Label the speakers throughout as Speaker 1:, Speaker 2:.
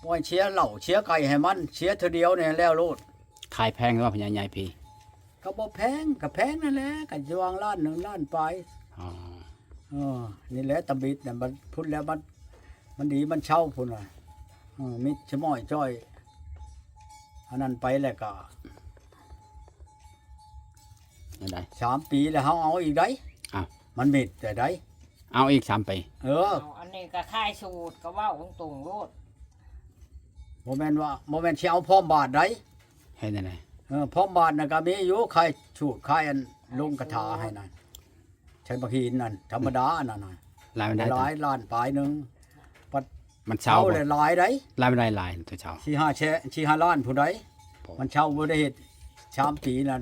Speaker 1: ปล่อยเชียร์เหล่าเชียร์ไก่ให้มันเชียร์เธอเดียวเนี่ยแล้วโลด
Speaker 2: ขายแพงหรือว่าพญาใหญ่พี่
Speaker 1: ก็บ่แพงก็แพงนั่นแหละก็จะวางล้านหนึ่งล้านไป
Speaker 2: อ๋อ
Speaker 1: นี่แหละตะบิดเนี่ยมันพูดแล้วมันดีมันเช่าพุ่นว่ะมิดชะม้อยจ้อยอันนั้นไปแล้วก็
Speaker 2: ได้
Speaker 1: 3 ปีแล้วเฮาเอาอีกได้มันมิดแต่ได้
Speaker 2: เอาอีก3 ปี
Speaker 3: อันนี้ก็ค่ายสูตรก็ว่าตรงๆโลด
Speaker 1: บ่แม่นสิเอาพร้อมบาทได้
Speaker 2: เฮ็ดจังได๋
Speaker 1: พร้อมบาทน่ะก็มีอยู่ใครชูดใครอันลงกระถาให้นั่นใช้บักหินนั่นธรรมดานั่นน่ะ
Speaker 2: หลายมันได้
Speaker 1: หลายล้านปลายนึง
Speaker 2: มันเช่า
Speaker 1: เลยหลายได้
Speaker 2: หลายมันได้หลายตัวเช่า
Speaker 1: 4-5 ล้านผู้ใดมันเช่าบ่ได้เฮ็ด3 ปีนั่น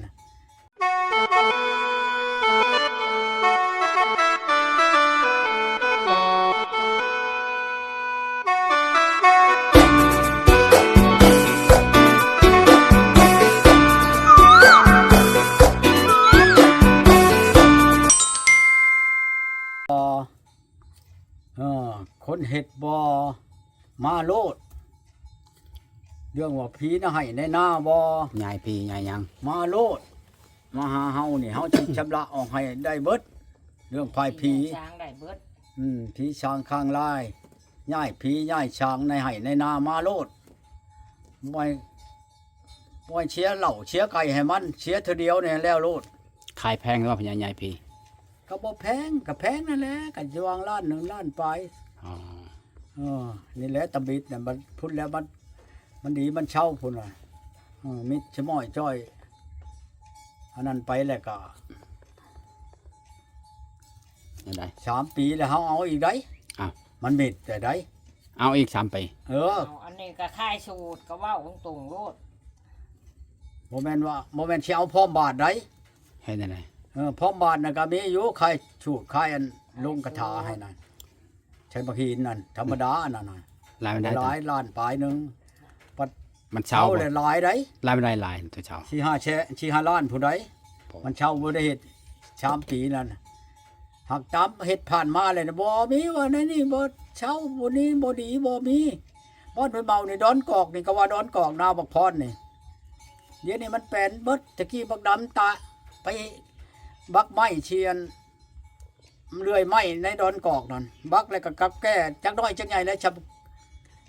Speaker 1: คนเฮ็ดบ่มาโลดเรื่องว่าผีน่ะให้ในหน้าบ่
Speaker 2: ใหญ่พี่ใหญ่ยัง
Speaker 1: มาโลดมาหาเฮานี่เฮาสิชำระออกให้ได้เบิดเรื่องภายผี
Speaker 3: ช้างได้เบิด
Speaker 1: ผีช้างข้างลายย้ายผีย้ายช้างในให้ในนามาโลดปล่อยเชียร์เหล่าเชียร์ไก่ให้มันเชียร์เธอเดียวเนี่ยแล้วโลด
Speaker 2: ขายแพงหรือว่าพญาใหญ่พี่
Speaker 1: ก็บ่แพงก็แพงนั่นแหละก็จะวางล้านหนึ่งล้านไปนี่แหละตะบิดเนี่ยมันพูดแล้วมันดีมันเช่าพุ่นว่ะมิดชะม้อยจ้อยอันนั้นไปแล้วก็
Speaker 2: ได้
Speaker 1: 3 ปีแล้วเฮาเอาอีกได้มันมิดแต่ได้
Speaker 2: เอาอีก3 ปี
Speaker 3: อันนี้ก็ค่ายสูตรก็ว่าตรงๆโลด
Speaker 1: บ่แม่นสิเอาพร้อมบาทได้
Speaker 2: เฮ็ดจังได๋
Speaker 1: พร้อมบาทน่ะก็มีอยู่ใครชูดใครอันลงกระถาให้นั่นใช้บักหินนั่นธรรมดานั่นน่ะ
Speaker 2: หลายมันได้
Speaker 1: หลายล้านปลายนึง
Speaker 2: มันเช่า
Speaker 1: เลยหลายได้
Speaker 2: หลายมันได้หลายตัวเช่
Speaker 1: า4-5 ล้านผู้ใดมันเช่าบ่ได้เฮ็ด3 ปีนั่นหักตามเฮ็ดผ่านมาเลยนะบ่มีว่าในนี่บ่เช่าบ่นี้บ่ดีบ่มีบ่อนเพิ่นเมานี่ดอนกอกนี่ก็ว่าดอนกอกนาบักพรนี่เดี๋ยวนี้มันแปลนเบิดตะกี้บักดำตาไปบักไม้เชียนเลื่อยไม้ในดอนกอกนั่นบักแล้วก็กับแก้จักน้อยจักใหญ่แล้วช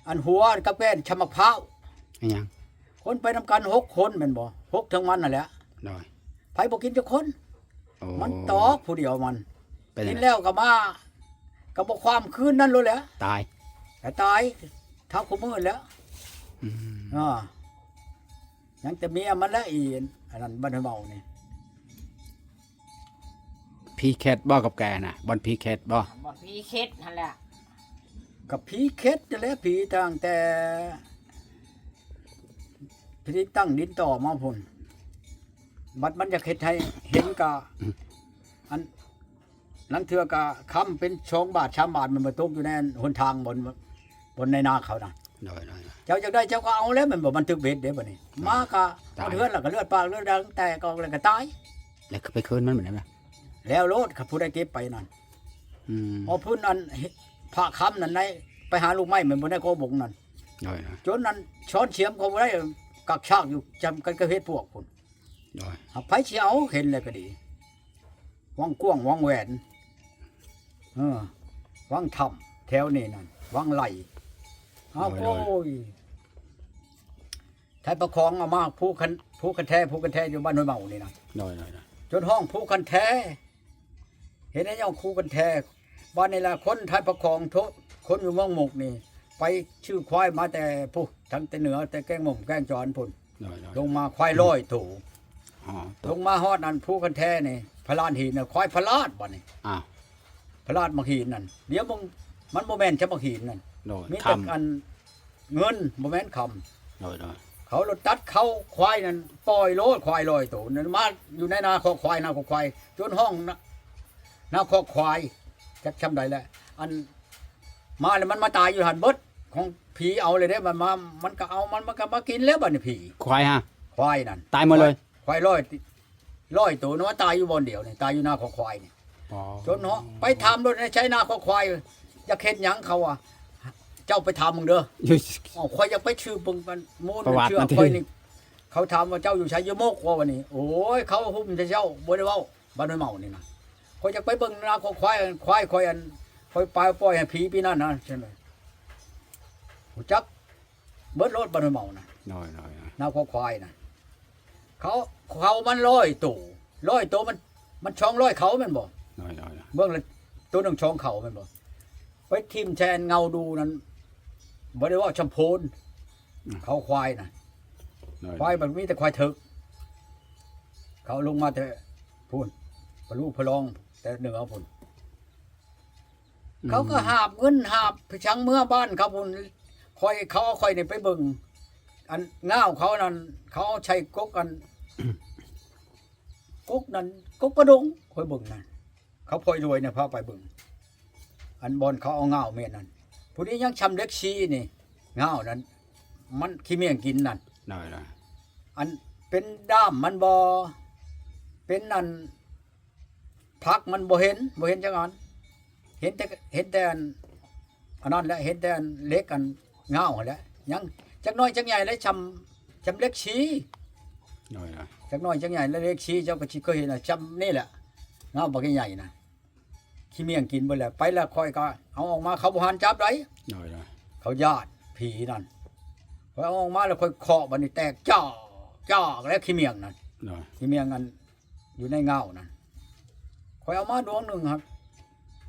Speaker 1: อันหัวกับแก้ชะมะพร้าว
Speaker 2: อีหยัง
Speaker 1: คนไปนำกัน6 คนแม่นบ่6ทั้งมันนั่นแหละ
Speaker 2: ได้
Speaker 1: ไผบ่กินจักคนมันตอกผู้เดียวมันกินแล้วก็มาก็บ่ความคืนนั้นโลดแหละ
Speaker 2: ตาย
Speaker 1: เท่าคุมื้อแล้วยังแต่เมียมันละอีอันนั้นบ้านเฮานี่
Speaker 2: พีเคสบ่กับแกน่ะบ่พีเคสบ่
Speaker 3: พีเคสนั่นแหละ
Speaker 1: กับผีเคสนั่นแหละผีตั้งแต่ผีตั้งดินต่อมาพุ่นบัดมันจะเฮ็ดให้เห็นกะอันนั้นเทื่อกะค้ำเป็น2 บาท3 บาทมันมาตกอยู่ในหนทางบนในนาเขาน่ะเจ้าจักได้เจ้าก็เอาแล้วมันบ่มันตึกเบ็ดเด้บัดนี้มากะเอาเทือนแล้วก็เลือดปากเลือดดังแตกออกแล้วก็ตาย
Speaker 2: แล้วก็ไปคืนมันเหมือนกัน
Speaker 1: แล้วโลดครับผู้ใดเก็บไปนั่นพอพื้นนั้นพระคำนั่นได้ไปหาลูกไม้เหมือนบนได้โกบงนั่นจนนั้นช้อนเฉียมเขาบ่ได้กักชากอยู่จำกันก็เฮ็ดพวกพุ่นไผสิเอาเห็นเลยก็ดีวังกว้างวังแหวนวังถ้ำแถวนี้นั่นวังไหลโอ้ยไทยประคองเอามาผู้คันแท้อยู่บ้านห้วยเมานี่นะจนห้องผู้คันแท้เห็นไอ้เจ้าคู่กันแท้บ้านนี่ล่ะคนไทยประคองทุกคนอยู่เมืองหมกนี่ไปชื่อควายมาแต่ผู้ทั้งแต่เหนือแต่แกงหม่แกงจอนพุ่นลงมาควายร้อยถูลงมาฮอดนั่นผู้คันแท้นี่พลานหินน่ะควายพลาดบ่นี่พลาดมักหินนั่นเดี๋ยวมันบ่แม่นจะมักหินนั่นมีแต่อันเงินบ่แม่นคำเขารถตัดเข้าควายนั่นปล่อยโลดควายลอยตัวนั่นมาอยู่ในนาคอควายจนห้องนาคอควายจักชำใดแหละอันมาแล้วมันมาตายอยู่หันเบิดของผีเอาเลยเด้มันก็เอามันก็มากินแล้วบัดนี้ผี
Speaker 2: ควาย
Speaker 1: ควายนั่น
Speaker 2: ตายหมดเลย
Speaker 1: ควายร้อยตัวนึกว่าตายอยู่บนเดียวนี่ตายอยู่นาคอควายนี่จนเนาะไปทำรถใช้นาคอควายจะเฮ็ดหยังเขาอ่ะ เจ้าไปถามมึงเด้อ
Speaker 2: อยู่
Speaker 1: อ๋อข่อยอยากไปชื่อเบิ่งกันโมน
Speaker 2: ประวัติ
Speaker 1: เชื่อ
Speaker 2: มันที่
Speaker 1: ข่อยนี่เขาถามว่าเจ้าอยู่ชัยโมกว่าวันนี้โอ้ยเขาหุ้มจะเจ้าบ่ได้เว้าบ้านน้อยเมานี่นะข่อยอยากไปเบิ่งนาของควายข่อยอันข่อยปล่อยให้ผีปีนั้นนะใช่ไหมฮู้จักเบิดรถบ้านน้อยเมานะ
Speaker 2: น้อย
Speaker 1: นาของควายนะเขามัน100ตัวมันช่อง100เขาแม่นบ่
Speaker 2: น้อย
Speaker 1: เบิ่งแล้วตัวหนึงช่องเขาแม่นบ่ไปทิ่มแทนเงาดูนั้นบ่ได้ว่าชมพูนเขาควายน่ะ ควายมันมีแต่ควายถึกเขาลงมาแต่พูนพะลูพะลองแต่เหนือพูนเขาก็หาบเงินหาบไปชังเมื่อบ้านเขาพูนคอยเขาเอาคอยนี่ไปเบิ่งอันง่าวเขานั่นเขาใช้กกกันกกนั่นกกกระดงคอยเบิ่งนั่นเขาพลอยรวยเนี่ยพาไปเบิ่งอันบอลเขาเอาง่าวเมียนั่นผู้นี้ยังชำเล็กชีนี่ง่าวนั้นมันขี้เมียงกินนั่น
Speaker 2: น้อย
Speaker 1: อันเป็นด้ามมันบ่เป็นนั่นพักมันบ่เห็นจังอันเห็นแต่อันนั้นแหละเห็นแต่อันเล็กอันเงาหั่นแหละยังจักน้อยจักใหญ่แล้วชำเล็กชี้
Speaker 2: น้อย
Speaker 1: จักน้อยจักใหญ่แล้วเล็กชี้เจ้าก็สิเคยเห็นน่ะชำนี่แหละเงาบักใหญ่น่ะขี้เมียงกินเบิดแล้วไปแล้วค่อยก็เอาออกมาเขาบ่หันจับได้
Speaker 2: น้อย
Speaker 1: เขาญาติผีนั่นพอเอาออกมาแล้วค่อยเคาะบัดนี้แตกจ้าแล้วขี้เมียงนั่น
Speaker 2: น้อย
Speaker 1: ที่เมียงกันอยู่ในเงานะคอยเอามาดวงหนึ่งครับ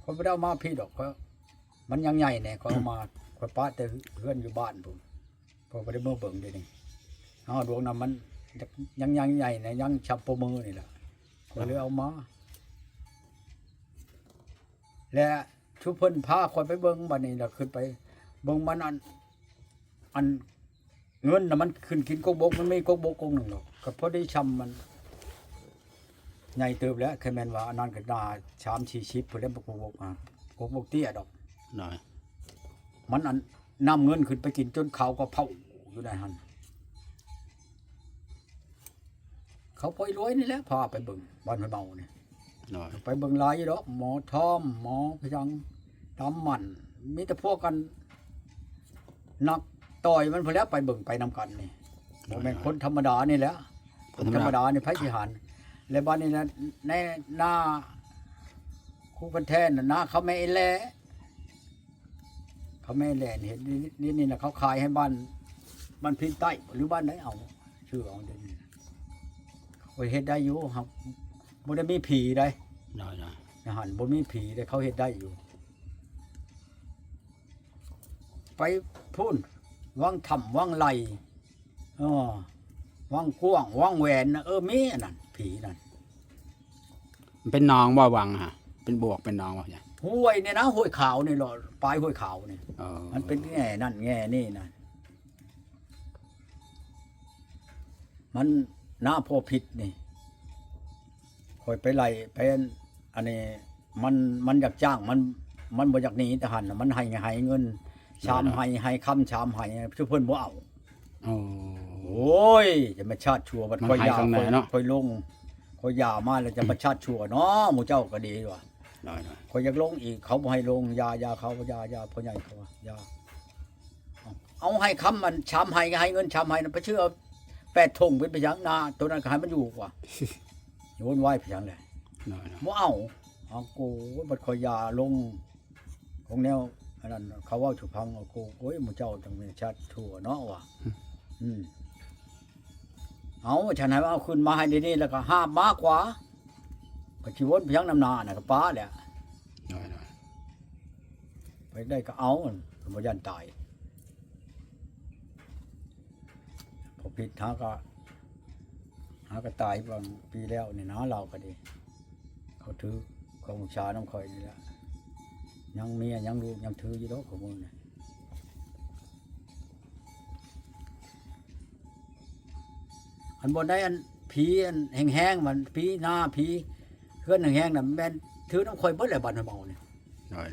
Speaker 1: คอยไม่ได้เอามาพี่ดอกคอยมันยังใหญ่เนี่ยคอยเอามาคอยป้าแต่เพื่อนอยู่บ้านผมคอยไม่ได้เมื่อเบิ่งเดี๋ยวนี้เอาดวงนั้นมันยังใหญ่เนี่ยยังชับโปมือนี่แหละคอยเลยเอามา และชุบเพิ่นพาคอยไปเบิ่งบัดนี้เราขึ้นไปเบิ่งมันอันเงินน่ะมันขึ้นกินกกบกมันไม่กกบกกงหนึ่งหรอกก็พอได้ชำมันใหญ่เติบแล้วเคยแม่นว่าอันนั้นก็น่าชามชีชิปเพิ่นเล่นกกบกกกบกเตี้ยดอก
Speaker 2: น้อย
Speaker 1: มันอันนำเงินขึ้นไปกินจนเขาก็เผาอยู่ในหันเขาปล่อยรวยนี่แหละพาไปเบิ่งบ้านห้วยเมานี่
Speaker 2: น้อย
Speaker 1: ไปเบิ่งหลายอยู่ดอกหมอทอมหมอพยังตำมันมีแต่พวกกันนักต่อยมันพอแล้วไปเบิ่งไปนำกันนี่บ่แม่นคนธรรมดานี่แหละคนธรรมดานี่ไผสิหันและบ้านนี้นะในหน้าคู่กันแท้น่ะหน้าเขาไม่แลเขาไม่แลเห็นนี่น่ะเขาขายให้บ้านพินใต้หรือบ้านไหนเอาชื่อเอาเดี๋ยวนี้โอ้ยเฮ็ดได้อยู่ครับบ่ได้มีผีได้
Speaker 2: น้อย
Speaker 1: นะหันบ่มีผีแต่เขาเฮ็ดได้อยู่ ไปพูนวังถ้ำวังไหลวังกว้างวังแหวนนะมีอันนั้นผีนั่น
Speaker 2: มันเป็นน้องบ่วังฮะเป็นบวกเป็นน้องบ่ใช่
Speaker 1: ห้วยเนี่ยนะห้วยขาวนี่หรอปลายห้วยขาวนี่มันเป็นแง่นั่นแง่นี่นะมันหน้าพอผิดนี่คอยไปไล่ไปอันนี้มันอยากจ้างมันบ่อยากหนีทหารน่ะมันให้เงินชามให้คำชามให้ชื่อเพิ่นบ่เอา
Speaker 2: โอ้
Speaker 1: โอ้ยจะมาชาติชั่วบัด
Speaker 2: มัน
Speaker 1: ค่อย
Speaker 2: ให้
Speaker 1: ยา
Speaker 2: ข้างในเนาะ
Speaker 1: ค่อยลงค่อยยามาแล้วจะมาชาติชั่วเนาะหมู่เจ้าก็ดีว่ะ
Speaker 2: น้อย
Speaker 1: ค่อยอยากลงอีกเขาบ่ให้ลงยาเขายาพ่อใหญ่เขาว่ายาเอาให้คำมันชามให้เงินชามให้นะไปเชื่อ8ถุงเป็นไปหยังนาตัวนั้นก็ให้มันอยู่กว่าโยนไว้ไปหยังแหละ
Speaker 2: น้อย
Speaker 1: บ่เอากูบัดค่อยยาลงของแนวอันนั้นเขาเว้าฉุพังเอากูโอ้ยหมู่เจ้าจังเป็นชาติชั่วเนาะว่ะเอาฉันให้เอาขึ้นมาให้ดีๆแล้วก็ห้ามมากกว่าก็ชีวนเพียงน้ำนาน่ะก็ป้าแหละ
Speaker 2: น้อย
Speaker 1: ไปได้ก็เอาบ่ยันตายพอผิดหาก็ตายบางปีแล้วนี่นะเราก็ดีเขาถือของชาน้ำข่อยนี่แหละยังเมียยังลูกยังถืออยู่ดอกของมึงนี่อันบนได้อันผีอันแห้งๆมันผีหน้าผีเคลื่อนแห้งๆน่ะแม่นถือน้ำข่อยเบิดเลยบัดเบาเนี่ย
Speaker 2: น้อย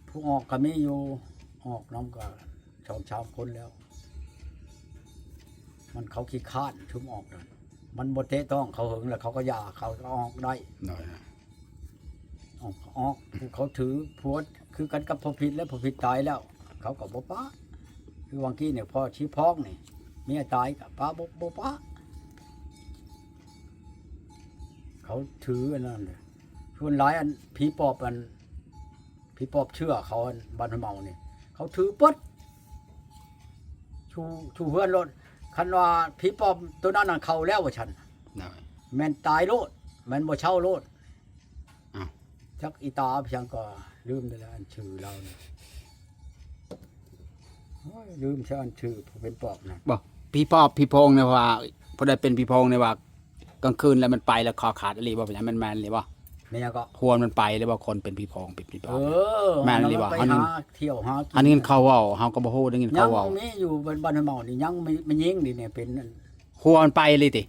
Speaker 1: ผู้ออกก็มีอยู่ออกน้ำก็2-3คนแล้ว มันเขาขี้คร้านชุมออกนั่นมันบ่เตะต้องเขาหึงแล้วเขาก็ยาเขาก็ออกได้
Speaker 2: น้อย
Speaker 1: อ ออกเขาถือพวดคือกันกับพอผิดแล้วพอผิดตายแล้ว เขาก็บ่ปะคือวังกี้เนี่ยพ่อชี้พ้องนี่เมียตายกับป้าบ่ปะเขาถืออันนั้นเลยส่วนหลายอันผีปอบเชื่อเขาอันบ้านเมานี่เขาถือปึ๊ดชูเพื่อนรถคันว่าผีปอบตัวนั้นน่ะเขาแล้วว่าฉัน
Speaker 2: หน่อย
Speaker 1: แม่นตายโลดแม่นบ่เช่าโลด
Speaker 2: อ้าว
Speaker 1: จักอีตาเพียงก็ลืมไปแล้วอันชื่อเราเนี่ยโอ้ยลืมชื่ออันชื่อผู้เป็นปอบนะ
Speaker 2: บ่พี่ปอบพี่โพงเนี่ยว่าพอได้เป็นพี่โพงเนี่ยว่ากลางคืนแล้วมันไปแล้วคอขาดอะไรบ่เป็นหยังมันแม่นเลยบ่
Speaker 1: แม่ก็
Speaker 2: ควรมันไปเลยบ่คนเป็นพี่โพงเป็นพี่ปอบ แม่
Speaker 1: แม่
Speaker 2: นหรือเปล่า
Speaker 1: ไป
Speaker 2: อันนี้
Speaker 1: หาเที่ยวหากิน
Speaker 2: อันนี้เขาเว้าเฮาก็บ่ฮู้ได้ยิน
Speaker 1: ยั
Speaker 2: เขา
Speaker 1: ง
Speaker 2: เว้า
Speaker 1: มีอยู่บ้านเมานี่ยังไม่ยิงนี่เนี่ยเป็นนั่น
Speaker 2: ควรไปเลยติ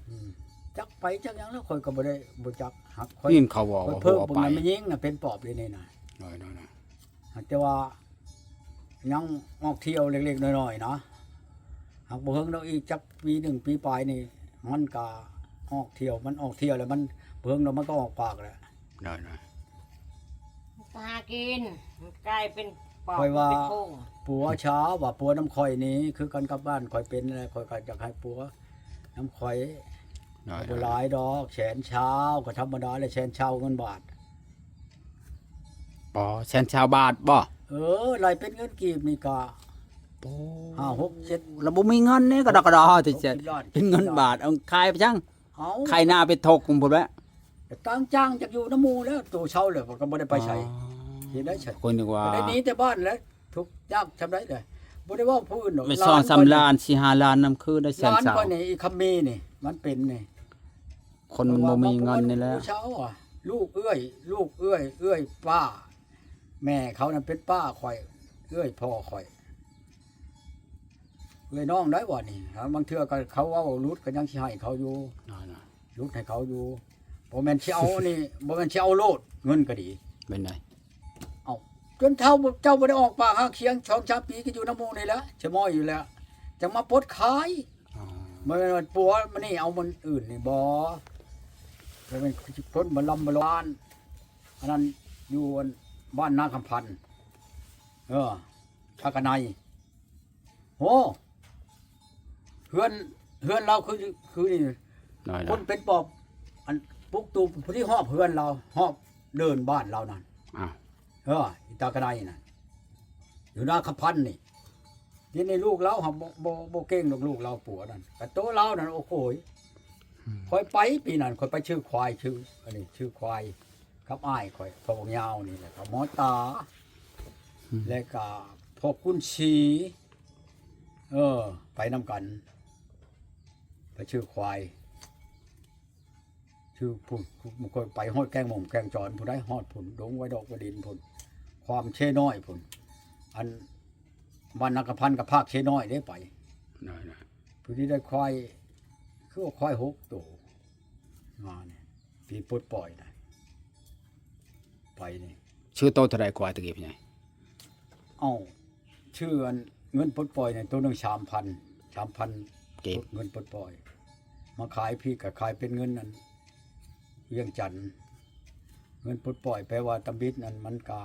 Speaker 1: จักไปจักหยังแล้วค่อยก็บ่ได้บ่จักหักค่อย
Speaker 2: ได้ยินเขาเว้า
Speaker 1: ค่อย
Speaker 2: ว่า
Speaker 1: เพิ่ม
Speaker 2: เอา
Speaker 1: พวก
Speaker 2: ไป
Speaker 1: นั้นไม่ยิงน่ะเป็นปอบเลยนี่น่ะ
Speaker 2: น้อยๆ
Speaker 1: แต่ว่ายังออกเที่ยวเล็กๆน้อยๆเนาะหากบ่เฮิงดอกอีกจักปีหนึ่งปีปลายนี่มันก็ออกเที่ยวมันออกเที่ยวแล้วมันเบิ่งแล้วมันก็ออกปากแหละ
Speaker 2: ๆน้อย
Speaker 3: ตากินมันกลายเป็นปอบ
Speaker 1: ค่อยว่า
Speaker 3: เป็นพง
Speaker 1: ปัวเช้าว่าปัวน้ำข่อยนี้คือกันกับบ้านข่อยเป็นอะไรข่อยก็อยากให้ปัวน้ำข่อย
Speaker 2: ๆน้อย
Speaker 1: บ่หลายดอกแสนเช้าก็ธรรมดาเลยแสนเช้าเงินบาท
Speaker 2: ๆบ่แสนชาวบาทบ่
Speaker 1: ไล่เป็นเงินกีบนี่ก็5 6 7
Speaker 2: แล้วบ่มีเงินนี่ก็ดอกกระดอที่จะเป็นเงินบาทเอาขายไปจัง
Speaker 1: เอา
Speaker 2: ขายหน้าไปทกพุ่นพุ่นแหละ
Speaker 1: ตั้งจ้างจากอยู่น้ำหมู่แล้วตัวเช่าเลยก็บ่ได้ไปใช้เห็นได้ใช่
Speaker 2: คนนึกว่า
Speaker 1: ได้หนีแต่บ้านแล้วทุกยากทำได้เลยบ่ได้ว่าผู้อื่นหรอก
Speaker 2: ไม่ซ่อน3ล้าน4 5ล้านนำคือได้แสน
Speaker 1: ล้าน
Speaker 2: สาว
Speaker 1: กว่านี่อีคำมีนี่มันเป็นนี่
Speaker 2: คนมันบ่มีเงินนี่แหละ
Speaker 1: ผู้เช้าอ่ะลูกเอื้อยป้า แม่เขานั่นเป็นป้าข่อยเอื้อยพ่อข่อยเอื้อยน้องได้บ่นี่บางเทื่อก็เขาเว้ารุดก็ยังสิให้เขาอยู่
Speaker 2: น้อย
Speaker 1: รุดให้เขาอยู่บ่แม่นสิเอานี่บ่แม่นสิเอาโลดเงินก็ดี
Speaker 2: ๆเป็นไง
Speaker 1: จนเท่าเจ้าบ่ได้ออกปากหาเคียง2-3ปีก็อยู่น้ำหมู่นี่แหละชะม้อยอยู่แล้วจะมาปลดขาย
Speaker 2: อ๋อ
Speaker 1: บ่แม่นปัวมันนี่เอามันอื่นนี่บ่บ่แม่นคนบ่ลำบ่ล้านอันนั้นอยู่บ้านนาคำพันธ์ชากะไนโหเฮือนเราคือนี่
Speaker 2: น้อย
Speaker 1: คนเป็นปอบอันปุกตูผู้ที่หอบเฮือนเราหอบเดินบ้านเรานั่น
Speaker 2: ๆอ้าว
Speaker 1: อีตากระไดน่ะอยู่นาคำพันธ์นี่นี่ลูกเราหาบ่เก่งลูกเราปัวนั่นแต่โตเรานั่นโอ้โหค่อยไปปีนั้นค่อยไปชื่อควายชื่ออันนี้ชื่อควายกับอ้ายค่อยพวกยาวนี่แหละครับหมอตาแล้วก็พวกคุณชีไปนำกัน ไปชื่อควายชื่อผู้มันก็ไปฮอดแกงหม่อมแกงจอนผู้ได้ฮอดผุนดงไว้ดอกกระดินผุนความเช่น้อยผุนอันบ้านนักพันกับภาคเช่น้อยได้ไป
Speaker 2: น้อย
Speaker 1: ผู้ที่ได้ควายคือว่าควาย6ตัวมาเนี่ยปีปลดปล่อยนะไปนี่
Speaker 2: ๆชื่อโตเท่าใดกว่าตะกี้พี่ใหญ่
Speaker 1: เอ้าชื่ออันเงินปลดปล่อยเนี่ยตัวหนึง3,000
Speaker 2: เก็บ
Speaker 1: เงินปลดปล่อย มาขายพี่ก็ขายเป็นเงินนั่นเวียงจันทน์เงินปลดปล่อยแปลว่าตำบิดนั่นมันก็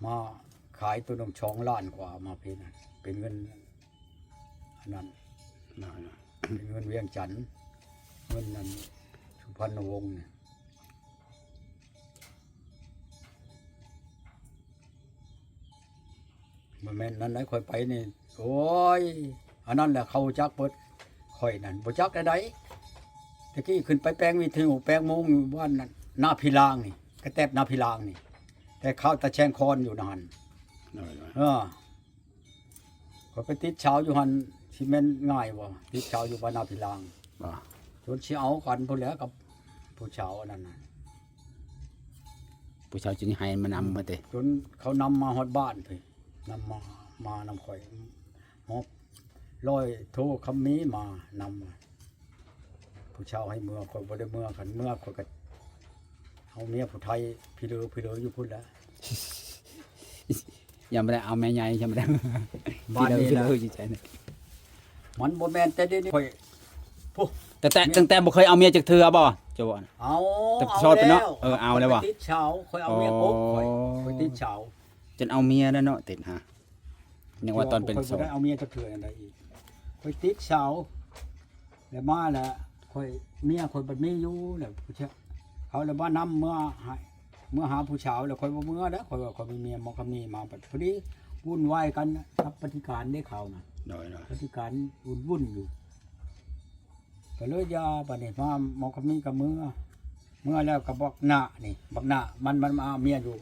Speaker 1: มาขายตัวหนึง2 ล้านกว่ามาพี่นั่นเป็นเงินอันนั้น
Speaker 2: น้อย
Speaker 1: เป็นเงินเวียงจันทน์เงินนั้นสุพรรณวงศ์เนี่ยมันแม่นนั้นไหนค่อยไปนี่โอ้ยอันนั้นแหละเขาจักเปิดค่อยนั่นบ่จักได้ตะกี้ขึ้นไปแปลงวิทยุแปลงโมงอยู่บ้านนั่นหน้าพิลางนี่กระแตบหน้าพิลางนี่ แต่เขาตะแชงคอนอยู่นาน
Speaker 2: ๆน้อย
Speaker 1: ก็ไปติดเช้าอยู่หันสิแม่นง่ายบ่ติดเช้าอยู่บ้านหน้าพิลาง
Speaker 2: ๆบ่
Speaker 1: จนสิเอากันพุ่นแหล้วกับผู้ชาวอันนั้นน่ะ
Speaker 2: ผู้ชายจึงให้มานำมาติ
Speaker 1: จนเขานำมาฮอดบ้านพี่นำมานำข่อยฮอบร้อยโทรคำมีมานำมาผู้ชาวให้เมื่อข่อยบ่ได้เมื่อกันเมื่อข่อยก็เอาเมียผู้ไทยพี่เลออยู่พุ่นแล้ว
Speaker 2: ยังบ่ได้เอาแม่ใหญ่ยังบ่ได้
Speaker 1: บ้านนี้นะ
Speaker 2: พี่เลยใจนะ
Speaker 1: มันบ่แม่นแต่เดี๋ยวนี้ข่อยผู้
Speaker 2: แต่ตั้งแต่บ่เคยเอาเมียจากเทือบ่เจ้าว่าน่ะ
Speaker 1: เอา
Speaker 2: แต่โสดไปเนาะเอาแล้วว่ะ
Speaker 1: ติดเฉาคอยเอาเมียปุ๊บคอยติดเฉา
Speaker 2: จนเอาเมียแล้วเนาะติดฮะยังว่าตอนเป็น
Speaker 1: คอย
Speaker 2: โส
Speaker 1: บ่
Speaker 2: ด
Speaker 1: ได้เอาเมียจะเถื่อนอะไรอีกคอยติดเฉาแล้วมาแล้วคอยเมียคอยบัดมีอยู่แล้วผู้ชายเขาแล้วว่านํเมื่อหาผู้สาวแล้วคอยบ่เมื่อแล้วคอยว่าคอยมีเมียหมอคำนี้มาบัดพอดีวุ่นวายกันกับปฏิการได้เขาน่ะ
Speaker 2: น้อย
Speaker 1: ปฏิการวุ่นอยู่ก็เลยยาบัดนี้มาหมอคำนี้กับเมื่อแล้วก็บักหน้านี่บักหน้ามันมาเอาเมียอยู่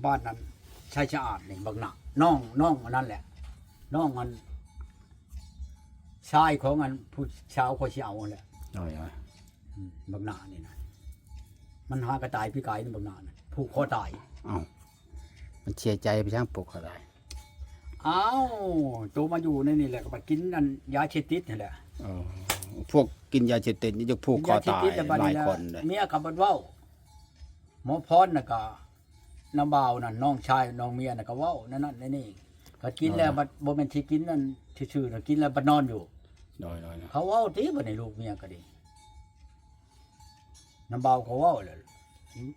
Speaker 1: บ้านนั้นชายสะอาดนี่บักหน้าน้องอันนั้นแหละน้องมันชายของอันผู้สาวเขาสิเอาแหละ
Speaker 2: น้อย
Speaker 1: บักหน้านี่นะมันหากระต่ายพี่กายนี่บักหน้านะผูกคอตาย
Speaker 2: เอ้ามันเสียใจไปช่างปลุกเขาได้
Speaker 1: อ้าวตัวมาอยู่ในนี่แหละก็ไปกินอันยาเชติดนี่แหละ
Speaker 2: พวกกินยาเสพติดนี่จะผูกคอตายหลายคนเลย
Speaker 1: เมียขับรถเว้าหมอพรน่ะก็น้ำบ่าวนั่นน้องชายน้องเมียน่ะก็เว้านั่นนี่ก็กินแล้วบัดบ่แม่นสิกินนั่นซื่อๆน่ะกินแล้วบัดนอนอยู่
Speaker 2: น้อย
Speaker 1: เขาเว้าติบ่ในลูกเมียก็ดีน้ำบ่าวเขาเว้าเลย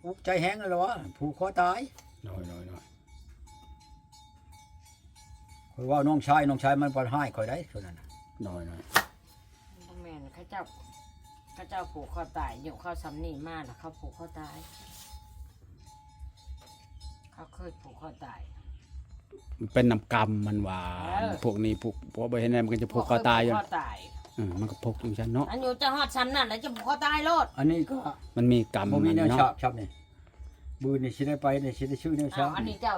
Speaker 1: อุกใจแห้งแล้ววะผูกคอตาย
Speaker 2: น้อย
Speaker 1: ข่อยเว้าน้องชายมันบ่ให้ข่อยได้ส่วนนั้นน่ะ
Speaker 2: น้อย
Speaker 3: บ่แม่นเขาเจ้าผูกคอตายอยู่เข้าซ้ำนี่มาแล้วเขาผูกคอตาย เขาเคยผูกคอตาย
Speaker 2: มันเป็นน้ำกรรมมันว่า พวกนี้พวกบ่เห็นแน่มันก็จะผูกคอตายอยู่
Speaker 3: ผูกคอตาย
Speaker 2: มันก็ผูกอยู่ซั่นเนาะ
Speaker 3: อันอยู่จะฮอดซ้ำนั่นแล้วจะผูกคอตายโลด
Speaker 1: อันนี้ก็
Speaker 2: มันมีกรรม
Speaker 1: บ่มี
Speaker 2: มัน
Speaker 1: แนว
Speaker 2: เนาะ
Speaker 1: ฉาบนี่บืนนี่สิได้ไปนี่สิได้ชื่อแนวฉา
Speaker 3: อ้าว
Speaker 1: บ
Speaker 3: อันนี้เจ้า